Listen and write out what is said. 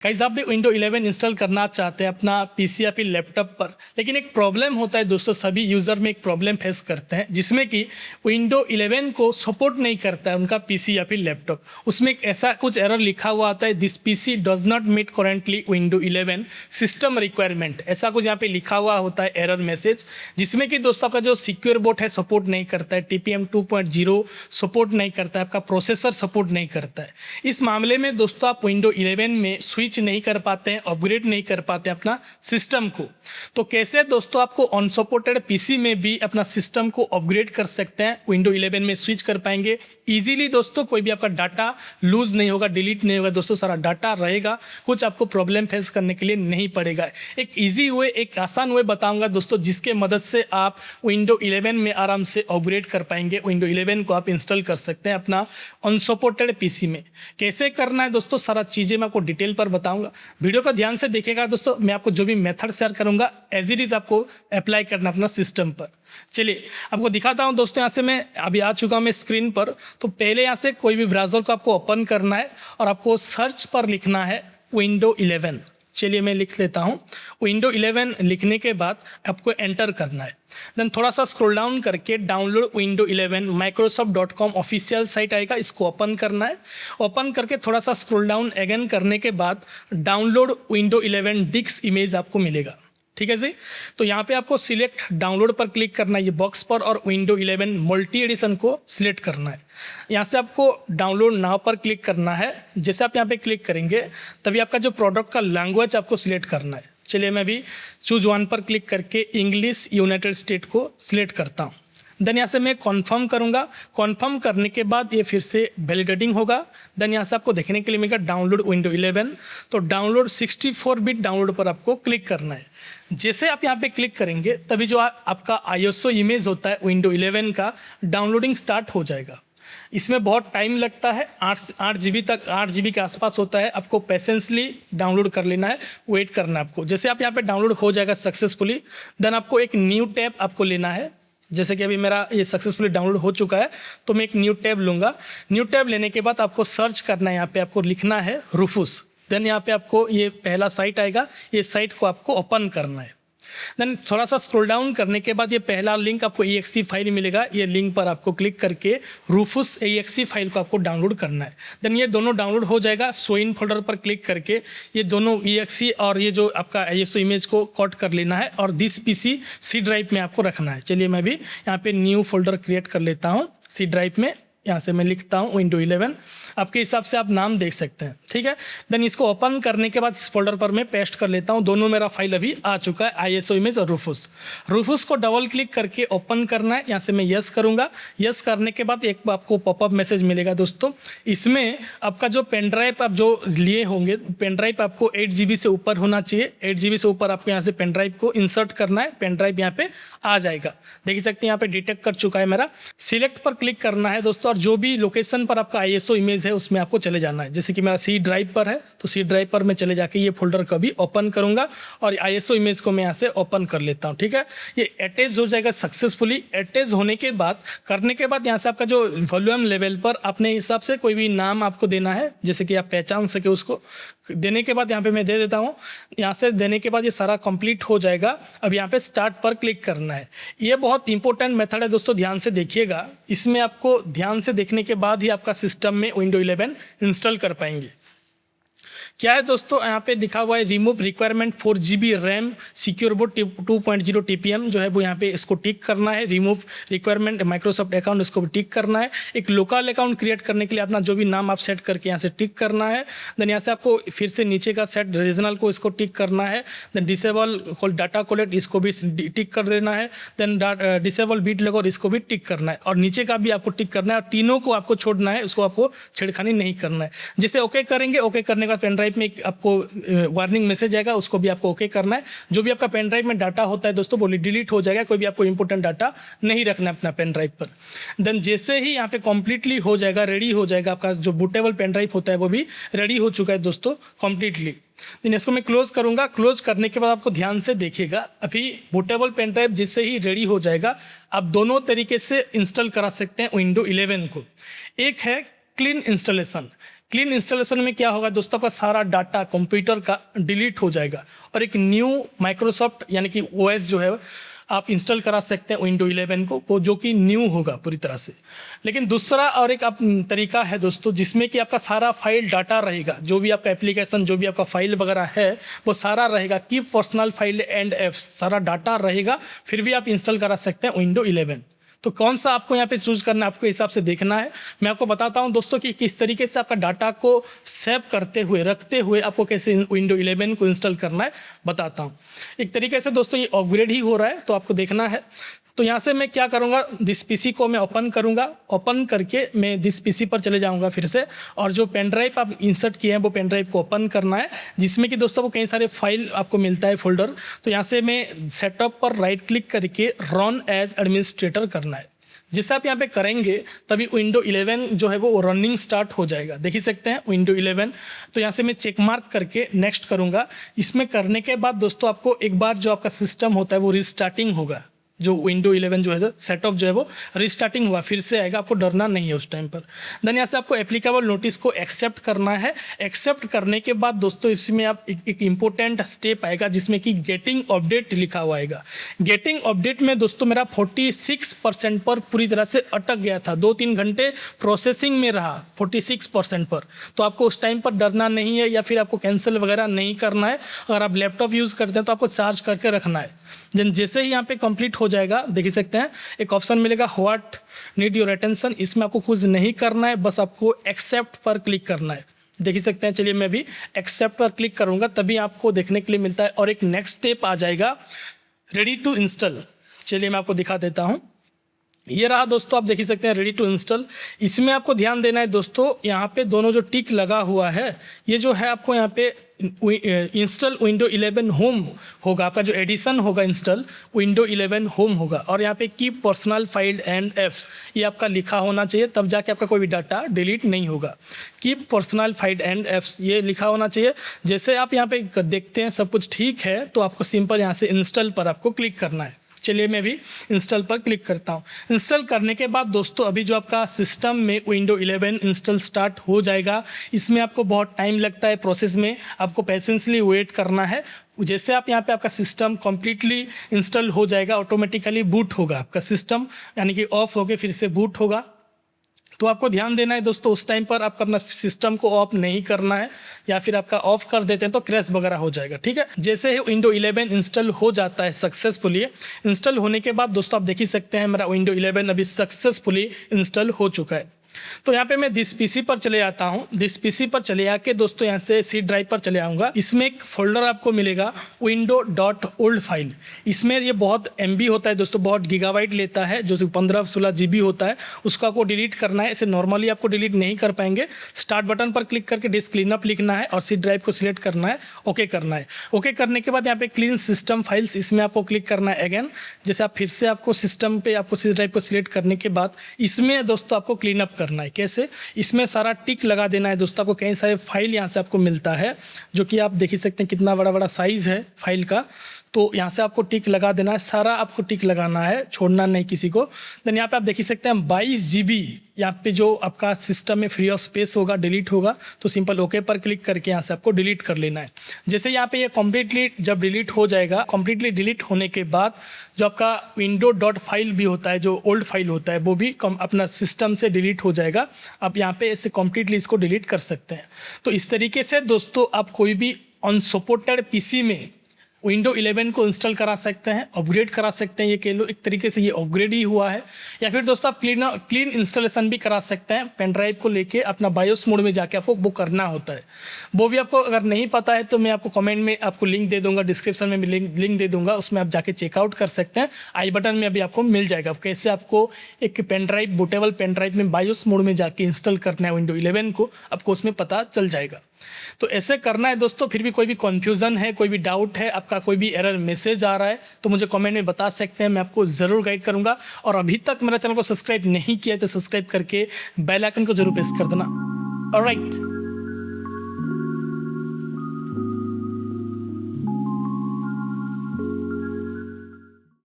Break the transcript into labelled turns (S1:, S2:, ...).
S1: Guys आप भी window 11 install करना चाहते हैं अपना पीसी या फिर लैपटॉप पर, लेकिन एक प्रॉब्लम होता है दोस्तों, सभी यूज़र में एक प्रॉब्लम फेस करते हैं जिसमें कि विंडो 11 को सपोर्ट नहीं करता है उनका पीसी या फिर लैपटॉप। उसमें एक ऐसा कुछ एरर लिखा हुआ आता है, this PC does not meet currently window 11 system requirement, ऐसा कुछ यहाँ पे लिखा हुआ होता है एरर मैसेज, जिसमें कि दोस्तों आपका जो सिक्योर बोट है सपोर्ट नहीं करता है, TPM 2.0 सपोर्ट नहीं करता है, आपका प्रोसेसर सपोर्ट नहीं करता है। इस मामले में दोस्तों आप विंडो 11 में स्विच नहीं कर पाते हैं, अपग्रेड नहीं कर पाते हैं अपना सिस्टम को। तो कैसे दोस्तों आपको अनसपोर्टेड पीसी में भी अपना सिस्टम को अपग्रेड कर सकते हैं, विंडो 11 में स्विच कर पाएंगे इजीली दोस्तों। कोई भी आपका डाटा लूज नहीं होगा, डिलीट नहीं होगा दोस्तों, सारा डाटा रहेगा, कुछ आपको प्रॉब्लम फेस करने के लिए नहीं पड़ेगा। एक ईजी वे, एक आसान वे बताऊंगा दोस्तों, जिसके मदद से आप विंडो 11 में आराम से अपग्रेड कर पाएंगे। विंडो 11 को आप इंस्टॉल कर सकते हैं अपना अनसपोर्टेड पीसी में। कैसे करना है दोस्तों, सारा चीज़ें मैं आपको डिटेल पर बताऊंगा। वीडियो को ध्यान से देखिएगा दोस्तों, मैं आपको जो भी मेथड शेयर करूंगा एज इट इज़ आपको अप्लाई करना अपना सिस्टम पर। चलिए आपको दिखाता हूं दोस्तों, यहाँ से मैं अभी आ चुका हूं मैं स्क्रीन पर। तो पहले यहाँ से कोई भी ब्राउज़र को आपको ओपन करना है और आपको सर्च पर लिखना है विंडो 11। चलिए मैं लिख लेता हूँ। विंडो 11 लिखने के बाद आपको एंटर करना है। देन थोड़ा सा स्क्रॉल डाउन करके download window 11 microsoft.com official site आएगा, इसको ओपन करना है। ओपन करके थोड़ा सा स्क्रॉल डाउन अगेन करने के बाद डाउनलोड विंडो 11 डिस्क इमेज आपको मिलेगा। ठीक है जी। तो यहाँ पे आपको सिलेक्ट डाउनलोड पर क्लिक करना है ये बॉक्स पर, और विंडो 11 मल्टी एडिशन को सिलेक्ट करना है। यहाँ से आपको डाउनलोड नाउ पर क्लिक करना है। जैसे आप यहाँ पे क्लिक करेंगे तभी आपका जो प्रोडक्ट का लैंग्वेज आपको सिलेक्ट करना है। चलिए मैं भी चूज वन पर क्लिक करके इंग्लिश यूनाइटेड स्टेट को सिलेक्ट करता हूँ। देन यहाँ से मैं कॉन्फर्म करूँगा। कॉन्फर्म करने के बाद ये फिर से वैलिडेटिंग होगा। देन यहाँ से आपको देखने के लिए मिलेगा डाउनलोड विंडो 11। तो डाउनलोड 64 बिट डाउनलोड पर आपको क्लिक करना है। जैसे आप यहाँ पे क्लिक करेंगे तभी जो आपका ISO इमेज होता है विंडो 11 का डाउनलोडिंग स्टार्ट हो जाएगा। इसमें बहुत टाइम लगता है, 8 GB तक, 8 GB के आसपास होता है। आपको पेशेंसली डाउनलोड कर लेना है, वेट करना है आपको। जैसे आप यहाँ पे डाउनलोड हो जाएगा सक्सेसफुली, देन आपको एक न्यू टैब आपको लेना है। जैसे कि अभी मेरा ये सक्सेसफुली डाउनलोड हो चुका है तो मैं एक न्यू टैब लूँगा। न्यू टैब लेने के बाद आपको सर्च करना है, यहाँ पे आपको लिखना है रूफूस। देन यहाँ पे आपको ये पहला साइट आएगा, ये साइट को आपको ओपन करना है। देन थोड़ा सा स्क्रॉल डाउन करने के बाद ये पहला लिंक आपको EXE फाइल मिलेगा। ये लिंक पर आपको क्लिक करके रूफूस EXE फाइल को आपको डाउनलोड करना है। देन ये दोनों डाउनलोड हो जाएगा। शो इन फोल्डर पर क्लिक करके ये दोनों EXE और ये जो आपका ISO इमेज को कट कर लेना है और दिस PC C ड्राइव में आपको रखना है। चलिए मैं भी यहाँ पे न्यू फोल्डर क्रिएट कर लेता हूँ C ड्राइव में। यहाँ से मैं लिखता हूँ विंडो 11, आपके हिसाब से आप नाम देख सकते हैं। ठीक है। देन इसको ओपन करने के बाद इस फोल्डर पर मैं पेस्ट कर लेता हूँ। दोनों मेरा फाइल अभी आ चुका है, ISO इमेज और रूफूस को डबल क्लिक करके ओपन करना है। यहाँ से मैं यस करूँगा। यस करने के बाद एक आपको पॉपअप मैसेज मिलेगा दोस्तों। इसमें आपका जो पेन ड्राइव आप जो लिए होंगे, पेन ड्राइव आपको 8 GB से ऊपर होना चाहिए। 8 GB से ऊपर आपको यहाँ से पेन ड्राइव को इंसर्ट करना है। पेन ड्राइव यहाँ पे आ जाएगा, देख सकते हैं यहाँ पे डिटेक्ट कर चुका है मेरा। सिलेक्ट पर क्लिक करना है दोस्तों, और जो भी लोकेशन पर आपका ISO इमेज है उसमें आपको चले जाना है। जैसे कि मेरा C ड्राइव पर है तो C ड्राइव पर मैं चले जाके ये फोल्डर को भी ओपन करूंगा और ISO इमेज को मैं यहाँ से ओपन कर लेता हूँ। ठीक है। ये अटैच हो जाएगा सक्सेसफुली। अटैच होने के बाद करने के बाद यहाँ से आपका जो वॉल्यूम लेवल पर अपने हिसाब से कोई भी नाम आपको देना है, जैसे कि आप पहचान सके उसको। देने के बाद यहाँ पे मैं दे देता हूँ। यहाँ से देने के बाद ये सारा कंप्लीट हो जाएगा। अब यहाँ पे स्टार्ट पर क्लिक करना है। ये बहुत इंपॉर्टेंट मेथड है दोस्तों, ध्यान से देखिएगा। इसमें आपको ध्यान से देखने के बाद ही आपका सिस्टम में विंडो 11 इंस्टॉल कर पाएंगे। क्या है दोस्तों, यहाँ पे दिखा हुआ है remove requirement 4 GB RAM secure board 2.0 TPM जो है वो यहाँ पे इसको टिक करना है। रिमूव रिक्वायरमेंट माइक्रोसॉफ्ट अकाउंट, इसको भी टिक करना है। एक लोकल अकाउंट क्रिएट करने के लिए अपना जो भी नाम आप सेट करके यहाँ से टिक करना है। देन यहाँ से आपको फिर से नीचे का सेट रीजनल को इसको टिक करना है। देन डिसेबल डाटा कोलेक्ट, इसको भी टिक कर देना है। देन डिसेबल बीट लगो, इसको भी टिक करना है। और नीचे का भी आपको टिक करना है, और तीनों को आपको छोड़ना है, उसको आपको छेड़खानी नहीं करना है। जैसे ओके करेंगे, ओके करने के बाद पेन ड्राइव में आपको वार्निंग मैसेज आएगा, उसको भी आपको ओके करना है। जो भी आपका पेन ड्राइव में डाटा होता है दोस्तों वो डिलीट हो जाएगा। कोई भी आपको इंपॉर्टेंट डाटा नहीं रखना है अपना पेन ड्राइव पर। देन जैसे ही यहाँ पे कंप्लीटली हो जाएगा, रेडी हो जाएगा, आपका जो बूटेबल पेन ड्राइव होता है वो भी रेडी हो चुका है दोस्तों कंप्लीटली। देन इसको मैं क्लोज करूँगा। क्लोज करने के बाद आपको ध्यान से देखिएगा, अभी बूटेबल पेन ड्राइव जिससे ही रेडी हो जाएगा आप दोनों तरीके से इंस्टॉल करा सकते हैं विंडो 11 को। एक है क्लीन इंस्टॉलेशन। क्लीन इंस्टॉलेशन में क्या होगा दोस्तों, आपका सारा डाटा कंप्यूटर का डिलीट हो जाएगा और एक न्यू माइक्रोसॉफ्ट यानी कि ओएस जो है आप इंस्टॉल करा सकते हैं विंडो 11 को, वो जो कि न्यू होगा पूरी तरह से। लेकिन दूसरा और एक तरीका है दोस्तों, जिसमें कि आपका सारा फाइल डाटा रहेगा, जो भी आपका एप्लीकेशन, जो भी आपका फाइल वगैरह है वो सारा रहेगा, keep personal file and apps, सारा डाटा रहेगा, फिर भी आप इंस्टॉल करा सकते हैं विंडो 11। तो कौन सा आपको यहाँ पे चूज करना है, आपको हिसाब से देखना है। मैं आपको बताता हूँ दोस्तों कि किस तरीके से आपका डाटा को सेव करते हुए, रखते हुए आपको कैसे विंडो 11 को इंस्टॉल करना है बताता हूँ। एक तरीके से दोस्तों ये अपग्रेड ही हो रहा है, तो आपको देखना है। तो यहाँ से मैं क्या करूँगा, दिस पीसी को मैं ओपन करूँगा, ओपन करके मैं दिस पीसी पर चले जाऊँगा फिर से, और जो पेन ड्राइव आप इंसर्ट किए हैं वो पेन ड्राइव को ओपन करना है, जिसमें कि दोस्तों वो कई सारे फाइल आपको मिलता है फोल्डर। तो यहाँ से मैं सेटअप पर राइट क्लिक करके रन एज एडमिनिस्ट्रेटर करना है। जिससे आप यहाँ पे करेंगे तभी विंडो 11 जो है वो रनिंग स्टार्ट हो जाएगा। देख ही सकते हैं विंडो 11। तो यहाँ से मैं चेक मार्क करके नेक्स्ट करूँगा। इसमें करने के बाद दोस्तों आपको एक बार जो आपका सिस्टम होता है वो रिस्टार्टिंग होगा, जो विंडो 11 जो है सेटअप जो है वो रिस्टार्टिंग हुआ, फिर से आएगा, आपको डरना नहीं है उस टाइम पर। देन यहाँ से आपको एप्लीकेबल नोटिस को एक्सेप्ट करना है। एक्सेप्ट करने के बाद दोस्तों इसमें आप एक इम्पोर्टेंट स्टेप आएगा जिसमें कि गेटिंग अपडेट लिखा हुआ आएगा। गेटिंग अपडेट में दोस्तों मेरा 46% पर पूरी तरह से अटक गया था, 2-3 घंटे प्रोसेसिंग में रहा 46% पर। तो आपको उस टाइम पर डरना नहीं है या फिर आपको कैंसिल वगैरह नहीं करना है। अगर आप लैपटॉप यूज़ करते हैं तो आपको चार्ज करके रखना है। जैसे ही यहाँ पे कंप्लीट हो जाएगा, देख ही सकते हैं एक ऑप्शन मिलेगा व्हाट नीड योर अटेंशन, इसमें आपको कुछ नहीं करना है, बस आपको एक्सेप्ट पर क्लिक करना है। देख ही सकते हैं, चलिए मैं भी एक्सेप्ट पर क्लिक करूँगा, तभी आपको देखने के लिए मिलता है। और एक नेक्स्ट स्टेप आ जाएगा रेडी टू इंस्टॉल। चलिए मैं आपको दिखा देता हूँ। ये रहा दोस्तों, आप देख ही सकते हैं रेडी टू इंस्टॉल। इसमें आपको ध्यान देना है दोस्तों, यहाँ पे दोनों जो टिक लगा हुआ है, ये जो है आपको यहाँ पे इंस्टॉल विंडो 11 होम होगा, आपका जो एडिशन होगा इंस्टॉल विंडो 11 होम होगा। और यहाँ पे keep personal file and apps, ये आपका लिखा होना चाहिए, तब जाके आपका कोई भी डाटा डिलीट नहीं होगा। Keep personal file and apps ये लिखा होना चाहिए। जैसे आप यहाँ पे देखते हैं सब कुछ ठीक है, तो आपको सिंपल यहाँ से इंस्टॉल पर आपको क्लिक करना है। चलिए मैं भी इंस्टॉल पर क्लिक करता हूँ। इंस्टॉल करने के बाद दोस्तों अभी जो आपका सिस्टम में विंडो 11 इंस्टॉल स्टार्ट हो जाएगा। इसमें आपको बहुत टाइम लगता है प्रोसेस में, आपको पेशेंसली वेट करना है। जैसे आप यहाँ पे आपका सिस्टम कम्प्लीटली इंस्टॉल हो जाएगा, ऑटोमेटिकली बूट होगा आपका सिस्टम, यानी कि ऑफ होके फिर से बूट होगा। तो आपको ध्यान देना है दोस्तों, उस टाइम पर आपका अपना सिस्टम को ऑफ नहीं करना है, या फिर आपका ऑफ कर देते हैं तो क्रैश वगैरह हो जाएगा। ठीक है, जैसे ही विंडो 11 इंस्टॉल हो जाता है सक्सेसफुली, इंस्टॉल होने के बाद दोस्तों आप देख ही सकते हैं मेरा विंडो 11 अभी सक्सेसफुली इंस्टॉल हो चुका है। तो यहाँ पे मैं दिस पीसी पर चले आता हूँ। दिस पीसी पर चले आके दोस्तों यहाँ से सी ड्राइव पर चले आऊँगा। इसमें एक फोल्डर आपको मिलेगा window.old फाइल। इसमें ये बहुत MB होता है दोस्तों, बहुत गीगाबाइट लेता है, जो 15-16 GB होता है। उसको आपको डिलीट करना है। इसे नॉर्मली आपको डिलीट नहीं कर पाएंगे। स्टार्ट बटन पर क्लिक करके डिस्क क्लीनअप लिखना है और सी ड्राइव को सिलेक्ट करना है, ओके करना है। ओके करने के बाद यहाँ पे क्लीन सिस्टम फाइल्स, इसमें आपको क्लिक करना है अगेन। जैसे आप फिर से आपको सिस्टम पे आपको सी ड्राइव को सिलेक्ट करने के बाद इसमें दोस्तों आपको क्लीनअप करना है। कैसे? इसमें सारा टिक लगा देना है दोस्तों। आपको कई सारे फाइल यहाँ से आपको मिलता है, जो कि आप देख ही सकते हैं कितना बड़ा बड़ा साइज़ है फाइल का। तो यहाँ से आपको टिक लगा देना है, सारा आपको टिक लगाना है, छोड़ना नहीं किसी को। देन यहाँ पे आप देख ही सकते हैं 22 GB यहाँ पे जो आपका सिस्टम में फ्री ऑफ स्पेस होगा, डिलीट होगा। तो सिंपल ओके पर क्लिक करके यहाँ से आपको डिलीट कर लेना है। जैसे यहाँ पे ये कम्प्लीटली जब डिलीट हो जाएगा, कम्प्लीटली डिलीट होने के बाद जो आपका window.file भी होता है, जो ओल्ड फाइल होता है, वो भी अपना सिस्टम से डिलीट हो जाएगा। आप यहाँ पे ऐसे कम्प्लीटली इसको डिलीट कर सकते हैं। तो इस तरीके से दोस्तों आप कोई भी अनसपोर्टेड पीसी में विंडो 11 को इंस्टॉल करा सकते हैं, अपग्रेड करा सकते हैं। ये कह लो एक तरीके से ये अपग्रेड ही हुआ है। या फिर दोस्तों आप क्लीन इंस्टॉलेशन भी करा सकते हैं। पेन ड्राइव को लेके अपना बायोस मोड में जाके आपको वो करना होता है। वो भी आपको अगर नहीं पता है तो मैं आपको कमेंट में आपको लिंक दे दूंगा, डिस्क्रिप्शन में लिंक दे दूंगा, उसमें आप जाके चेकआउट कर सकते हैं। आई बटन में अभी आपको मिल जाएगा कैसे आपको एक pen drive, bootable pen drive में बायोस मोड में जाके इंस्टॉल करना है विंडो 11 को, आपको उसमें पता चल जाएगा। तो ऐसे करना है दोस्तों। फिर भी कोई भी कन्फ्यूज़न है, कोई भी डाउट है, आपका कोई भी एरर मैसेज आ रहा है तो मुझे कमेंट में बता सकते हैं, मैं आपको ज़रूर गाइड करूंगा। और अभी तक मेरा चैनल को सब्सक्राइब नहीं किया है तो सब्सक्राइब करके बेल आइकन को जरूर प्रेस कर देना। ऑलराइट।